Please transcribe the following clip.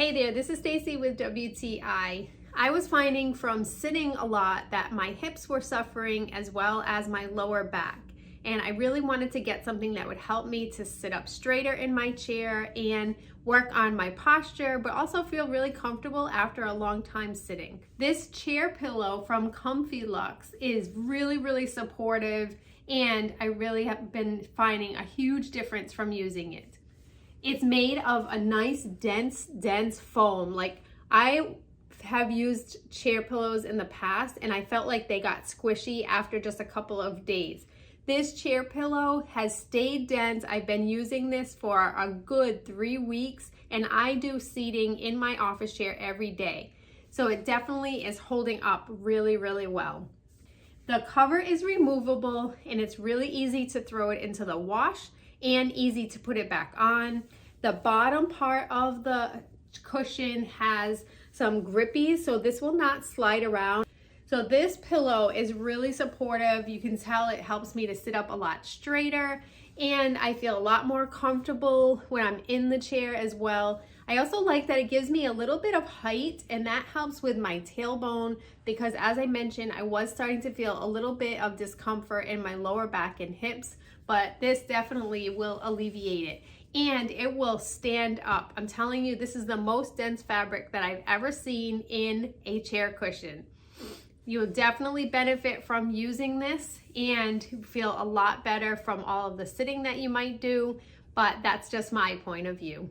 Hey there, this is Stacy with WTI. I was finding from sitting a lot that my hips were suffering as well as my lower back. And I really wanted to get something that would help me to sit up straighter in my chair and work on my posture, but also feel really comfortable after a long time sitting. This chair pillow from Comfilux is really supportive, and I really have been finding a huge difference from using it. It's made of a nice dense foam. Like, I have used chair pillows in the past and I felt like they got squishy after just a couple of days. This chair pillow has stayed dense. I've been using this for a good 3 weeks, and I do seating in my office chair every day. So it definitely is holding up really well. The cover is removable and it's really easy to throw it into the wash and easy to put it back on. The bottom part of the cushion has some grippies, so this will not slide around. So this pillow is really supportive. You can tell it helps me to sit up a lot straighter, and I feel a lot more comfortable when I'm in the chair as well. I also like that it gives me a little bit of height, and that helps with my tailbone because, as I mentioned, I was starting to feel a little bit of discomfort in my lower back and hips, but this definitely will alleviate it. And it will stand up. I'm telling you, this is the most dense fabric that I've ever seen in a chair cushion. You'll definitely benefit from using this and feel a lot better from all of the sitting that you might do, but that's just my point of view.